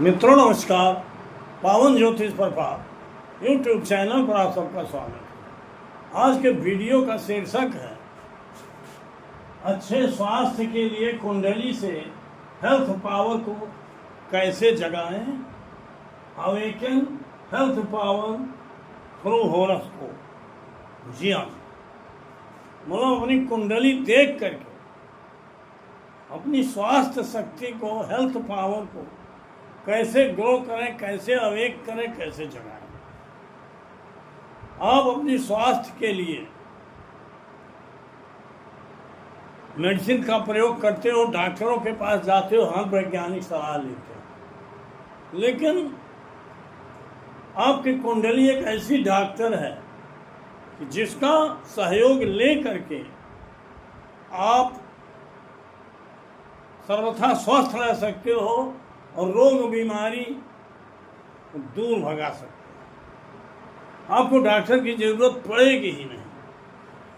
मित्रों नमस्कार। पावन ज्योतिष प्रभाव यूट्यूब चैनल पर आप सबका स्वागत है। आज के वीडियो का शीर्षक है अच्छे स्वास्थ्य के लिए कुंडली से हेल्थ पावर को कैसे जगाएं। Awaken health power through horoscope. जी हाँ, मतलब अपनी कुंडली देख करके अपनी स्वास्थ्य शक्ति को, हेल्थ पावर को कैसे ग्रो करें, कैसे अवेक करें, कैसे जगाएं। आप अपनी स्वास्थ्य के लिए मेडिसिन का प्रयोग करते हो, डॉक्टरों के पास जाते हो, हाँ वैज्ञानिक सलाह लेते हो, लेकिन आपकी कुंडली एक ऐसी डॉक्टर है कि जिसका सहयोग ले करके आप सर्वथा स्वस्थ रह सकते हो और रोग बीमारी दूर भगा सकते हैं। आपको डॉक्टर की जरूरत पड़ेगी ही नहीं।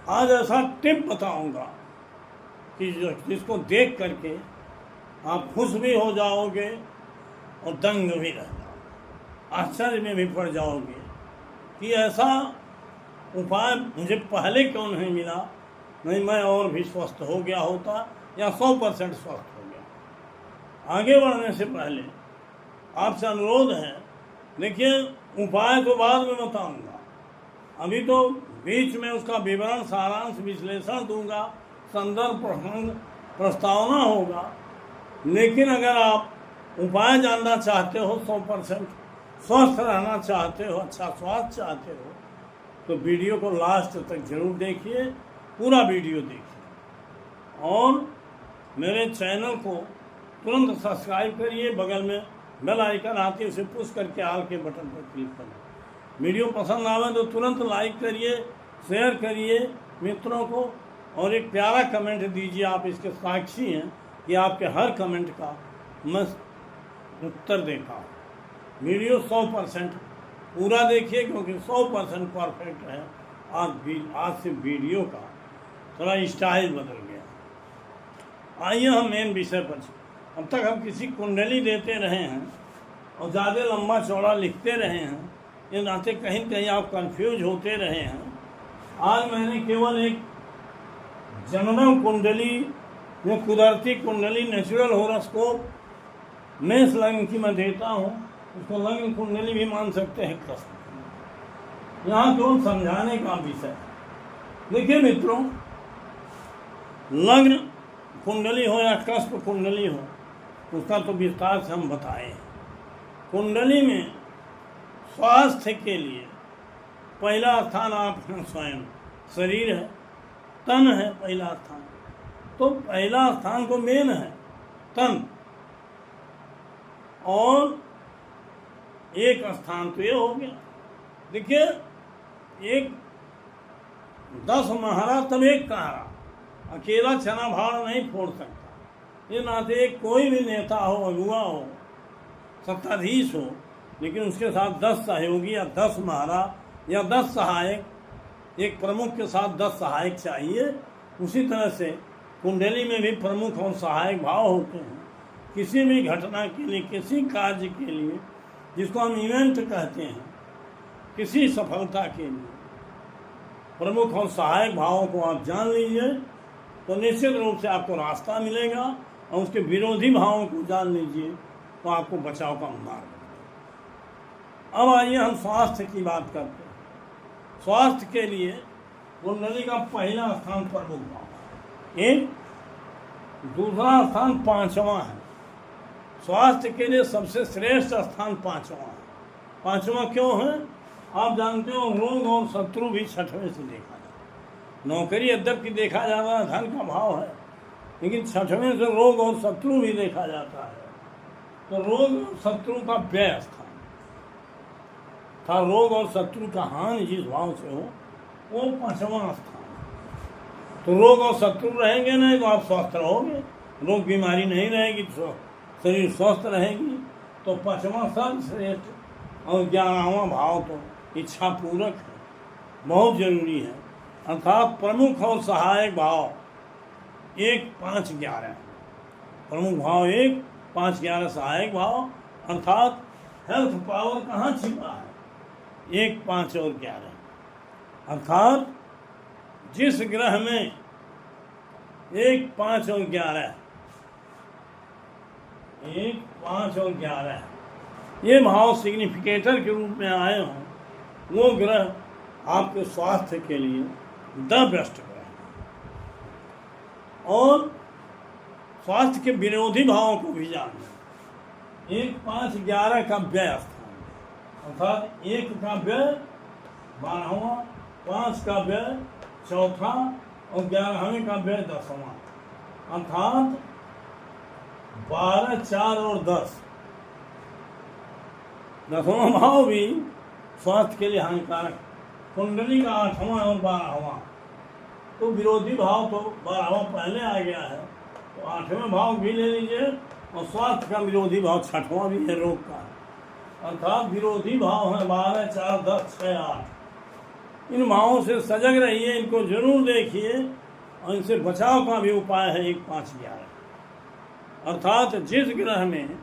आज ऐसा टिप बताऊंगा कि जिसको देख करके आप खुश भी हो जाओगे और दंग भी रह जाओगे, आश्चर्य में भी पड़ जाओगे कि ऐसा उपाय मुझे पहले क्यों नहीं मिला। नहीं, मैं और भी स्वस्थ हो गया होता या 100% स्वस्थ हो गया। आगे बढ़ने से पहले आपसे अनुरोध है, देखिए उपाय तो बाद में बताऊंगा, अभी तो बीच में उसका विवरण, सारांश, विश्लेषण दूंगा, संदर्भ, प्रसंग, प्रस्तावना होगा। लेकिन अगर आप उपाय जानना चाहते हो, 100% स्वस्थ रहना चाहते हो, अच्छा स्वास्थ्य चाहते हो, तो वीडियो को लास्ट तक जरूर देखिए, पूरा वीडियो देखिए और मेरे चैनल को तुरंत सब्सक्राइब करिए। बगल में बेल आइकन आती है, उसे पुश करके ऑल के बटन पर क्लिक करें। वीडियो पसंद आवे तो तुरंत लाइक करिए, शेयर करिए मित्रों को और एक प्यारा कमेंट दीजिए। आप इसके साक्षी हैं कि आपके हर कमेंट का मैं उत्तर देता हूँ। वीडियो 100% पूरा देखिए क्योंकि 100% परफेक्ट है। आज से वीडियो का थोड़ा स्टाइल बदल गया। आइए हम मेन विषय पर। अब तक हम किसी कुंडली देते रहे हैं और ज़्यादा लंबा चौड़ा लिखते रहे हैं, ये नाते कहीं कहीं आप कंफ्यूज होते रहे हैं। आज मैंने केवल एक जन्म कुंडली में कुदरती कुंडली, नेचुरल हॉरोस्कोप, मेष लग्न की मैं देता हूँ। उसको लग्न कुंडली भी मान सकते हैं। कृष्ण यहाँ केवल समझाने का विषय। देखिए मित्रों, लग्न कुंडली हो या कस्प कुंडली हो, उसका तो विस्तार से हम बताए हैं। कुंडली में स्वास्थ्य के लिए पहला स्थान आप स्वयं, शरीर है, तन है पहला स्थान। तो पहला स्थान को मेन है तन, और एक स्थान तो ये हो गया। देखिए, एक 10 महारा तब एक कहारा, अकेला चना भाड़ नहीं फोड़ सकता। ये नाते कोई भी नेता हो, अगुआ हो, सत्ताधीश हो, लेकिन उसके साथ 10 सहयोगी या 10 महारा या 10 सहायक, एक प्रमुख के साथ 10 सहायक चाहिए। उसी तरह से कुंडली में भी प्रमुख और सहायक भाव होते हैं। किसी भी घटना के लिए, किसी कार्य के लिए, जिसको हम इवेंट कहते हैं, किसी सफलता के लिए प्रमुख और सहायक भावों को आप जान लीजिए तो निश्चित रूप से आपको रास्ता मिलेगा, और उसके विरोधी भावों को जान लीजिए तो आपको बचाव का मार्ग मिलेगा। अब आइए हम स्वास्थ्य की बात करते हैं। स्वास्थ्य के लिए कुंडली का पहला स्थान प्रमुख भाव, एक दूसरा स्थान 5वां है। स्वास्थ्य के लिए सबसे श्रेष्ठ स्थान 5वां है। 5वां क्यों है? आप जानते हो, रोग और शत्रु भी 6वें से देखा जाता। नौकरी अदब की देखा जाता है, धन का भाव है, लेकिन 6वें से रोग और शत्रु भी देखा जाता है। तो रोग और शत्रु का व्यय स्थान था। रोग और शत्रु का हानि जिस भाव से हो वो 5वां स्थान। तो रोग और शत्रु रहेंगे नहीं तो आप स्वस्थ रहोगे, रोग बीमारी नहीं रहेगी तो शरीर स्वस्थ रहेगी। तो 5वां सर्वश्रेष्ठ और 11वां भाव तो इच्छा पूरक है, बहुत जरूरी है। अर्थात प्रमुख और सहायक भाव 1, 5, 11 प्रमुख भाव 1, 5, 11 सहायक भाव अर्थात हेल्थ पावर कहाँ छिपा है? 1, 5 और 11। अर्थात जिस ग्रह में 1, 5 और 11, 1, 5 और 11 ये भाव सिग्निफिकेटर के रूप में आए हों, वो ग्रह आपके स्वास्थ्य के लिए द बेस्ट ग्रह है। और स्वास्थ्य के विरोधी भावों को भी जानना। 1, 5, 11 का व्यय स्थान, अर्थात 1 का व्यय 12वां, 5 का व्यय 4था और 11वें का व्यय 10वां। अर्थात 12, 4 और 10, 10वां भाव भी स्वास्थ्य के लिए हानिकारक। कुंडली का 8वां और 12वां, तो विरोधी भाव तो 12वां पहले आ गया है, तो 8वें भाव भी ले लीजिए। और स्वास्थ्य का विरोधी भाव 6वां भी है, रोग का। अर्थात विरोधी भाव है 12, 4, 10, 6, 8। इन भावों से सजग रहिए, इनको जरूर देखिए और इनसे बचाव का भी उपाय है 1, 5, 11। अर्थात जिस ग्रह में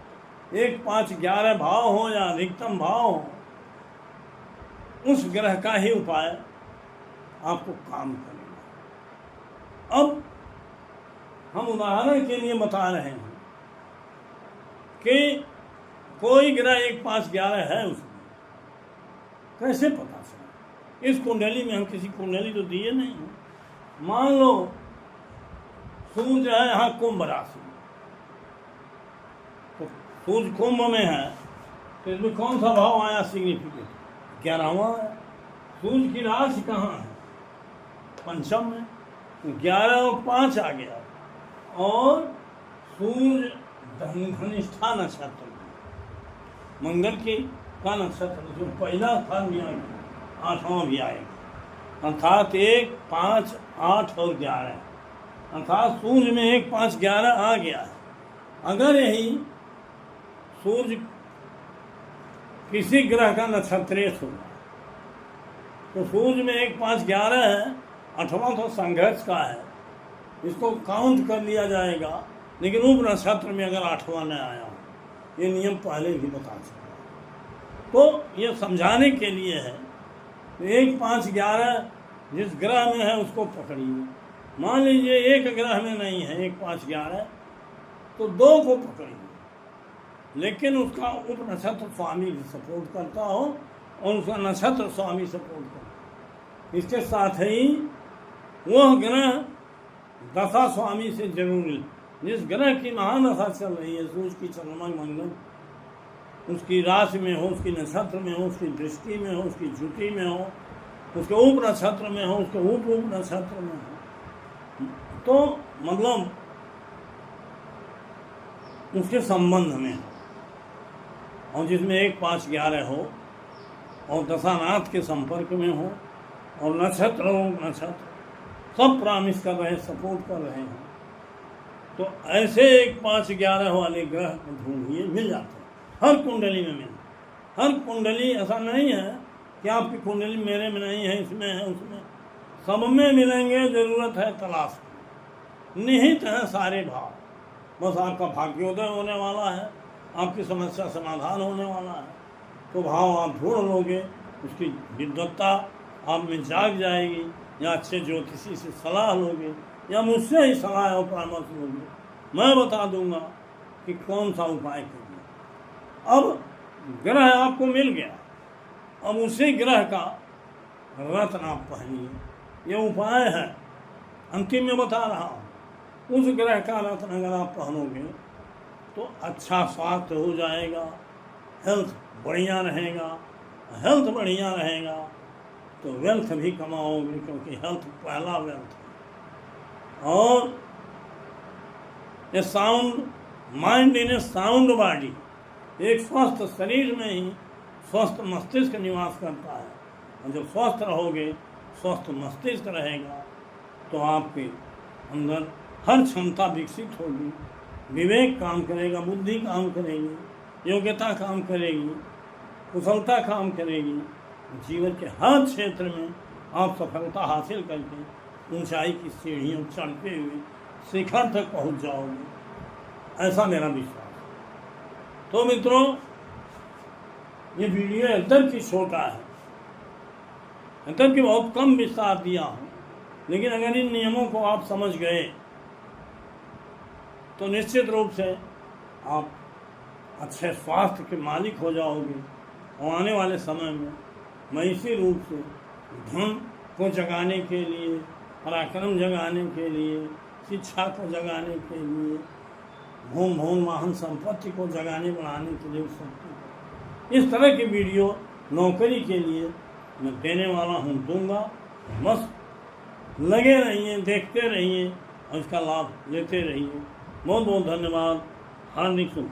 1, 5, 11 भाव हो या अधिकतम भाव हो, उस ग्रह का ही उपाय आपको काम करेगा। अब हम उदाहरण के लिए बता रहे हैं कि कोई ग्रह 1, 5, 11 है उसमें, कैसे पता चला? इस कुंडली में हम किसी कुंडली तो दिए नहीं हैं। मान लो सूर्य है यहाँ कुंभ राशि, तो सूर्य कुंभ में है, तो इसमें कौन सा भाव आया सिग्निफिकेंट? 11वां है। सूर्य की राशि कहाँ है? पंचम में, 11 और 5 आ गया। और सूर्य धनिष्ठा नक्षत्र में, मंगल की का नक्षत्र, उसमें पहला स्थान भी आएगा, 8वां भी आएगा। अर्थात 1, 5, 8 और 11, अर्थात सूर्य में 1, 5, 11 आ गया है। अगर यही सूर्य किसी ग्रह का नक्षत्रेश होगा, तो सूर्य में 1, 5, 11 है, 8वां तो संघर्ष का है, इसको काउंट कर लिया जाएगा। लेकिन उप नक्षत्र में अगर 8वां न आया हो, ये नियम पहले भी बता चुका, तो ये समझाने के लिए है। तो 1, 5, 11 जिस ग्रह में है उसको पकड़िए। मान लीजिए एक ग्रह में नहीं है 1, 5, 11, तो 2 को पकड़िए, लेकिन उसका उप नक्षत्र स्वामी भी सपोर्ट करता हो और उसका नक्षत्र स्वामी सपोर्ट करता। इसके साथ ही वह ग्रह दशा स्वामी से जरूरी, जिस ग्रह की महादशा चल रही है, सूर्य की चंद्रमा मंगल उसकी राशि में हो, उसकी नक्षत्र में हो, उसकी दृष्टि में हो, उसकी जुटी में हो, उसके उप नक्षत्र में हो, उसके उप नक्षत्र में हो, तो मतलब उसके संबंध में हो, और जिसमें 1, 5, 11 हो और दशानाथ के संपर्क में हो और नक्षत्र सब प्रॉमिस कर रहे हैं, सपोर्ट कर रहे हैं, तो ऐसे 1, 5, 11 वाले ग्रह को ढूंढिए, मिल जाते हैं। हर कुंडली में मिल, हर कुंडली ऐसा नहीं है कि आपकी कुंडली मेरे में नहीं है, इसमें है, उसमें, सब में मिलेंगे। जरूरत है तलाश की, निहित है सारे भाव। बस आपका भाग्योदय होने वाला है, आपकी समस्या समाधान होने वाला है, तो भाव आप ढूंढ लोगे, उसकी विद्वत्ता आप में जाग जाएगी, या अच्छे ज्योतिषी से सलाह लोगे, या मुझसे ही सलाह और परामर्श लोगे, मैं बता दूंगा कि कौन सा उपाय करिए। अब ग्रह आपको मिल गया, अब उसी ग्रह का रत्न आप पहनिए, ये उपाय है, अंतिम में बता रहा हूँ। उस ग्रह का रत्न अगर आप पहनोगे तो अच्छा स्वास्थ्य हो जाएगा, हेल्थ बढ़िया रहेगा, हेल्थ बढ़िया रहेगा तो वेल्थ भी कमाओगे, क्योंकि हेल्थ पहला वेल्थ है। और a sound mind in a sound body, एक स्वस्थ शरीर में ही स्वस्थ मस्तिष्क निवास करता है, और जब स्वस्थ रहोगे, स्वस्थ मस्तिष्क रहेगा, तो आपके अंदर हर क्षमता विकसित होगी, विवेक काम करेगा, बुद्धि काम करेगी, योग्यता काम करेगी, कुशलता काम करेगी। जीवन के हर क्षेत्र में आप सफलता हासिल करके ऊंचाई की सीढ़ियों चढ़ते हुए शिखर तक पहुंच जाओगे, ऐसा मेरा विश्वास है। तो मित्रों, ये वीडियो एकदम की छोटा है, एकदम की बहुत कम विस्तार दिया हूँ, लेकिन अगर इन नियमों को आप समझ गए तो निश्चित रूप से आप अच्छे स्वास्थ्य के मालिक हो जाओगे। और आने वाले समय में मैं इसी रूप से धन को जगाने के लिए, पराक्रम जगाने के लिए, शिक्षा को जगाने के लिए, भूम भूम वाहन संपत्ति को जगाने बढ़ाने के लिए इस तरह की वीडियो नौकरी के लिए मैं देने वाला हूँ, दूंगा। बस लगे रहिए, देखते रहिए और इसका लाभ लेते रहिए। बहुत बहुत धन्यवाद। हार्दिक शुभ